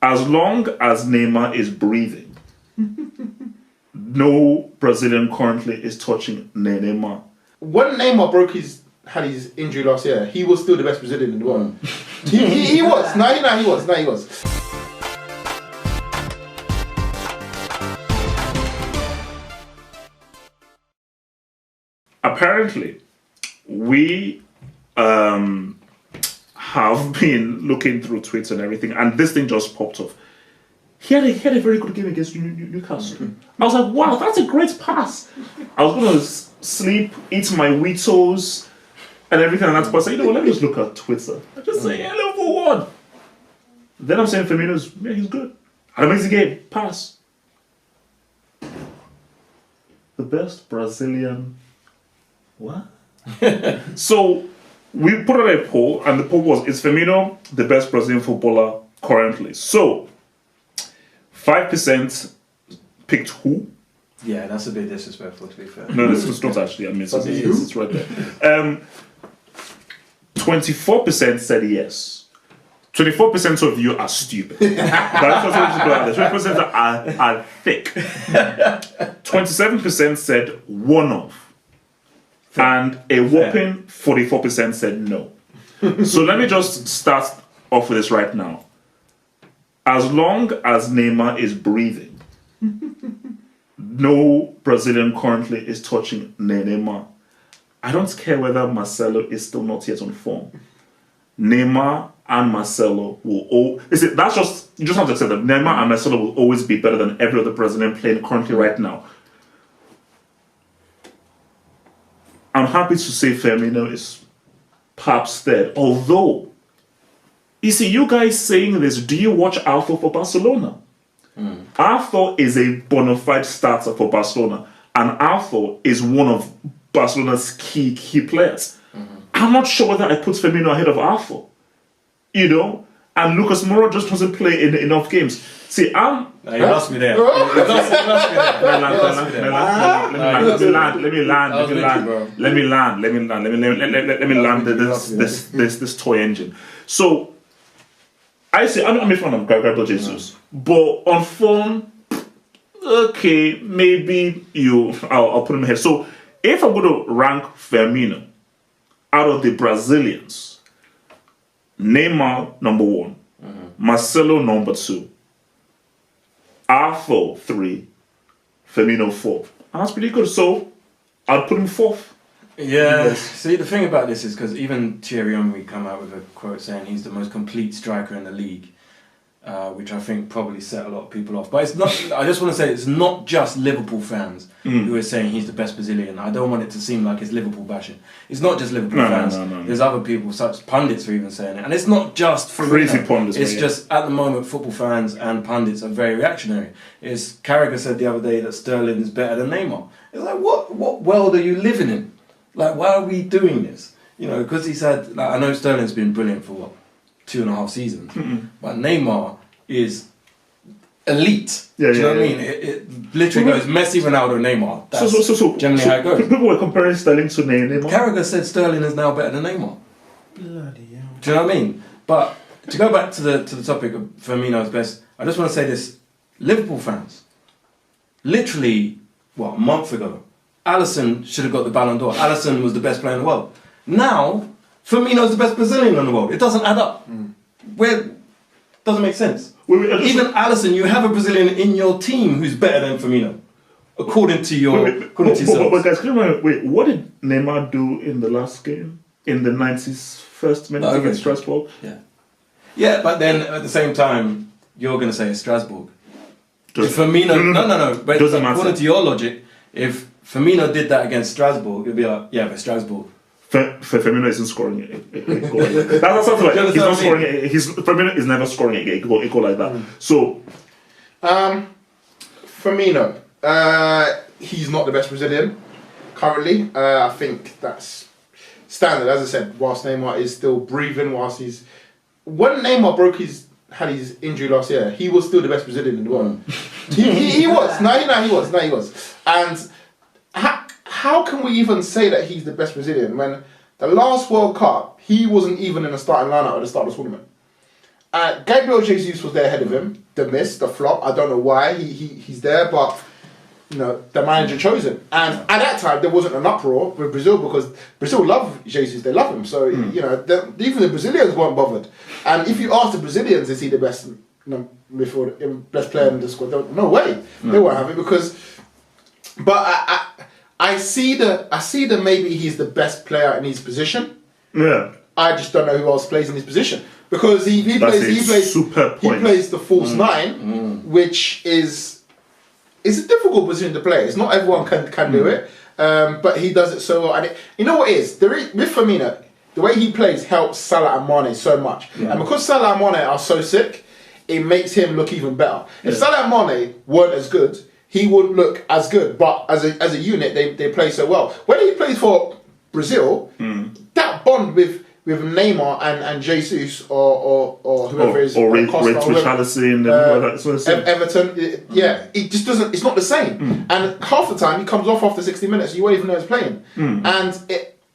As long as Neymar is breathing, no Brazilian currently is touching Neymar. When Neymar had his injury last year, he was still the best Brazilian in the world. He was. No, he was. Apparently, we have been looking through tweets and everything, and this thing just popped off. He had a very good game against Newcastle. I was like, wow, that's a great pass. I was going to sleep, eat my Wheatos, and everything, and that's but I said, let me just look at Twitter. I just say, yeah, Liverpool won. Then I'm saying Firmino's, yeah, he's good. Had an amazing game. Pass. The best Brazilian. What? So we put out a poll, and the poll was: is Firmino the best Brazilian footballer currently? So 5% picked who? Yeah, that's a bit disrespectful, to be fair. No, this is not actually. I mean, it's right there. 24% said yes. 24% of you are stupid. That's what 20% are thick. 27% said one of. And a whopping 44% said no. So let me just start off with this right now. As long as Neymar is breathing, no Brazilian currently is touching Neymar. I don't care whether Marcelo is still not yet on form. Neymar and Marcelo will all... That's just... You just have to accept that Neymar and Marcelo will always be better than every other Brazilian playing currently right now. I'm happy to say Firmino is perhaps third. Although, you see, you guys saying this, do you watch Arthur for Barcelona? Arthur is a bona fide starter for Barcelona. And Arthur is one of Barcelona's key players. I'm not sure whether I put Firmino ahead of Arthur. You know? And Lucas Moura just doesn't play in enough games. See, No, you lost me there. Let me land this toy engine. So, I say, I'm not a fan of Gabriel Jesus. But on form, okay, maybe I'll put him ahead. So, if I'm going to rank Firmino out of the Brazilians, Neymar number 1, Marcelo number 2, Arthur 3, Firmino 4. And that's pretty good. So I'd put him 4th. Yeah. Yes. See, the thing about this is because even Thierry Henry come out with a quote saying he's the most complete striker in the league, which I think probably set a lot of people off. But it's not. I just want to say it's not just Liverpool fans who are saying he's the best Brazilian. I don't want it to seem like it's Liverpool bashing. It's not just Liverpool fans. No. There's other people, such pundits, who are even saying it, and it's not just for crazy pundits. It's just at the moment football fans and pundits are very reactionary. Carragher said the other day that Sterling is better than Neymar. It's like what world are you living in? Like, why are we doing this? You know, because he said, like, I know Sterling's been brilliant for 2.5 seasons, but Neymar is elite. Do you know what I mean? It literally goes Messi, Ronaldo, Neymar. That's generally how it goes. People were comparing Sterling to Neymar. Carragher said Sterling is now better than Neymar. Bloody hell. Do you know what I mean? But to go back to the topic of Firmino's best, I just want to say this: Liverpool fans, literally, a month ago, Alisson should have got the Ballon d'Or. Alisson was the best player in the world. Now, Firmino's the best Brazilian in the world. It doesn't add up. Doesn't make sense. Even Alisson, you have a Brazilian in your team who's better than Firmino, according to yourself. But guys, can you remember, what did Neymar do in the last game? In the 91st minute against Strasbourg? Yeah, but then at the same time, you're going to say it's Strasbourg. If Firmino, no. But according to your logic, if Firmino did that against Strasbourg, it'd be like, yeah, but Strasbourg. Firmino isn't scoring a goal. That's something like he's not scoring. Firmino is never scoring a goal like that. So, Firmino, he's not the best Brazilian currently. I think that's standard. As I said, whilst Neymar is still breathing, when Neymar had his injury last year, he was still the best Brazilian in the world. he was. No, he was. And how can we even say that he's the best Brazilian when the last World Cup he wasn't even in the starting lineup at the start of the tournament? Gabriel Jesus was there ahead of him. The miss, the flop. I don't know why he's there, but the manager chose him. And at that time, there wasn't an uproar with Brazil because Brazil love Jesus. They love him. So even the Brazilians weren't bothered. And if you ask the Brazilians, is he the best best player in the squad? No way. They won't have it because. But I see the maybe he's the best player in his position. Yeah. I just don't know who else plays in his position because he plays the false nine, which is a difficult position to play. It's not everyone can do it, but he does it so well. And you know what it is? With Firmino, the way he plays helps Salah and Mane so much, and because Salah and Mane are so sick, it makes him look even better. If Salah and Mane weren't as good, he wouldn't look as good. But as a unit, they play so well. When he plays for Brazil, that bond with Neymar and Jesus or whoever is or Richarlison and Everton, it just doesn't. It's not the same. And half the time he comes off after 60 minutes, you won't even know he's playing. And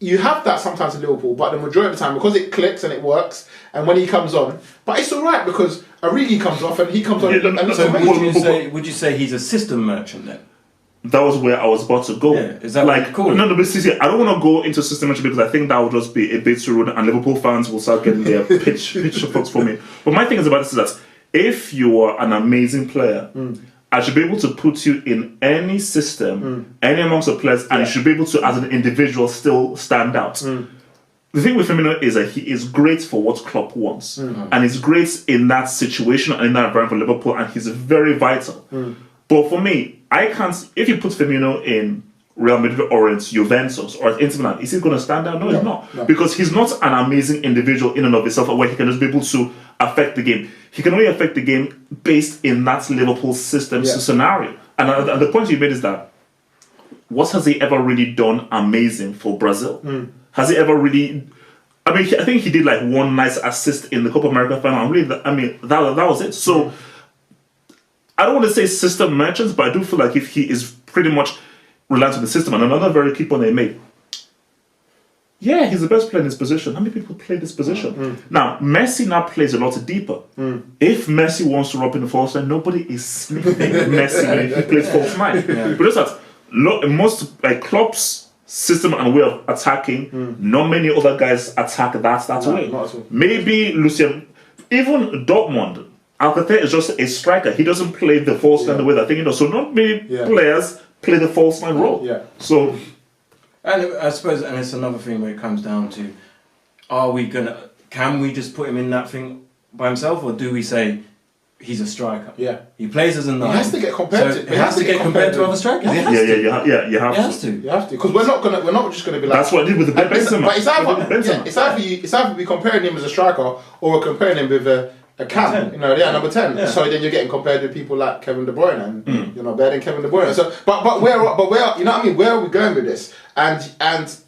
you have that sometimes in Liverpool, but the majority of the time because it clicks and it works, and when he comes on, but it's all right because Origi comes off and he comes on. So would you say he's a system merchant then? That was where I was about to go. Yeah, is that like cool? No, but see, I don't want to go into system match because I think that would just be a bit too rude, and Liverpool fans will start getting their pitch thoughts for me. But my thing is about this is that if you are an amazing player, I should be able to put you in any system, any amongst the players, and you should be able to, as an individual, still stand out. The thing with Firmino is that he is great for what Klopp wants, and he's great in that situation and in that environment for Liverpool, and he's very vital. But for me, I can't. If you put Firmino in Real Madrid or in Juventus or at Inter Milan, is he going to stand out? No, he's not. No. Because he's not an amazing individual in and of himself where he can just be able to affect the game. He can only affect the game based in that Liverpool system scenario. And the point you made is that what has he ever really done amazing for Brazil? Has he ever really... I mean, I think he did like one nice assist in the Copa America final. That was it. So... I don't want to say system merchants, but I do feel like if he is pretty much reliant on the system. And another very key point they made. Yeah, he's the best player in his position. How many people play this position? Now, Messi now plays a lot deeper. If Messi wants to rub in the false line, nobody is sniffing Messi when he plays false line. But just that, most like Klopp's system and way of attacking, not many other guys attack that way. Maybe Lucien, even Dortmund. Alcatel is just a striker. He doesn't play the false line the way that thing, so not many players play the false line role. So, and I suppose, and it's another thing where it comes down to: can we just put him in that thing by himself, or do we say he's a striker? He plays as a nine. He has to get compared to. He has to get compared to other strikers. You have to. You have to, because we're not just gonna be like. That's what I did with the Benzema. But it's either we're comparing him as a striker or we're comparing him with a cam, number 10. So then you're getting compared with people like Kevin De Bruyne, and you're not better than Kevin De Bruyne. So, but where, you know what I mean? Where are we going with this? And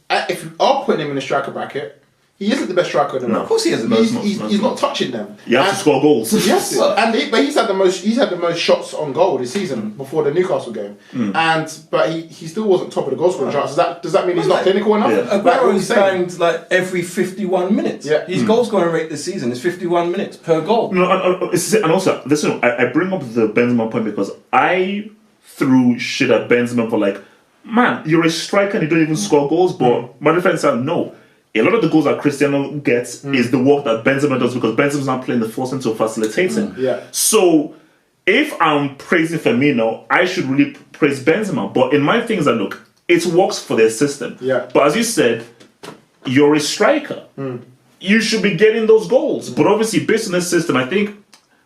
if you are putting him in a striker bracket, he isn't the best striker in the world. Of course he isn't. He's not touching them. You have to score goals. Yes, but he's had the most shots on goal this season before the Newcastle game, but he still wasn't top of the goal scoring charts. Does that mean he's not clinical enough? Aguero's banged like every 51 minutes. His goal scoring rate this season is 51 minutes per goal. And also, listen, I bring up the Benzema point because I threw shit at Benzema for like, man, you're a striker and you don't even score goals. But my defense said no. A lot of the goals that Cristiano gets is the work that Benzema does because Benzema's not playing the force into facilitating. So if I'm praising Firmino, I should really praise Benzema. But in my things that look, it works for their system. But as you said, you're a striker. You should be getting those goals. But obviously, based on this system, I think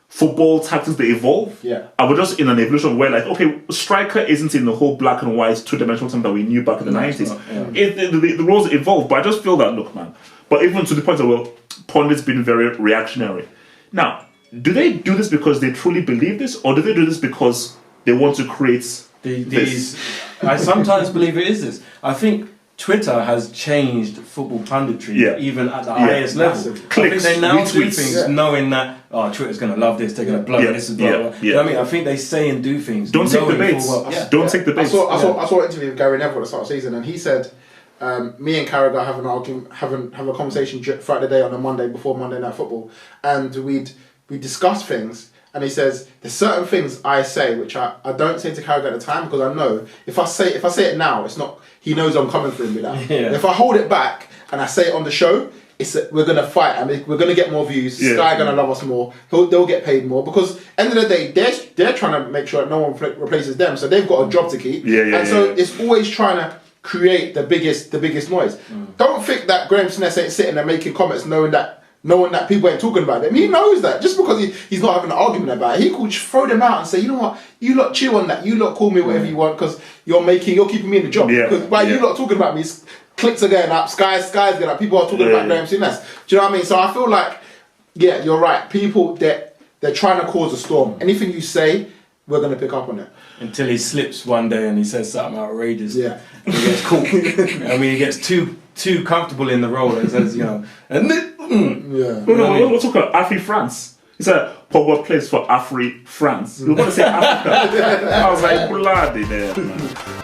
football tactics, they evolve. And we're just in an evolution where, like, okay, striker isn't in the whole black and white two-dimensional thing that we knew back in the 90s. The roles evolve, but I just feel that, look, man, but even to the point of, pundits being very reactionary. Now, do they do this because they truly believe this, or do they do this because they want to create this? I sometimes believe it is this. I think Twitter has changed football punditry even at the highest level. Clicks, I think they now do retweets. things knowing that Twitter's going to love this, they're going to blow this as well. You know what I mean? I think they say and do things. Don't take the baits. Don't take the baits. I saw an interview with Gary Neville at the start of the season, and he said, me and Carragher have a conversation throughout the day on a Monday before Monday Night Football, and we'd we discuss things, and he says there's certain things I say which I don't say to Carragher at the time because I know if I say it now, it's not. He knows I'm coming for him with that. Yeah. If I hold it back and I say it on the show, we're gonna fight. I mean, we're gonna get more views. Sky gonna love us more. They'll get paid more because end of the day, they're trying to make sure that no one replaces them. So they've got a job to keep. So it's always trying to create the biggest noise. Don't think that Graham Smith ain't sitting there making comments knowing that people ain't talking about them. He knows that. Just because he's not having an argument about it, he could just throw them out and say, you know what, you lot chew on that. You lot call me whatever you want because you're keeping me in the job. Because while you lot talking about me, clicks are going up, Sky's going up. People are talking about Graham Smith. Do you know what I mean? So I feel like, yeah, you're right. People they're trying to cause a storm. Anything you say, we're gonna pick up on it. Until he slips one day and he says something outrageous. Yeah. And he gets caught. I mean, he gets too comfortable in the role and says, We're talking about Afri France. He said Pogba plays for Afri France. You want to say Africa? I was like, bloody there, man.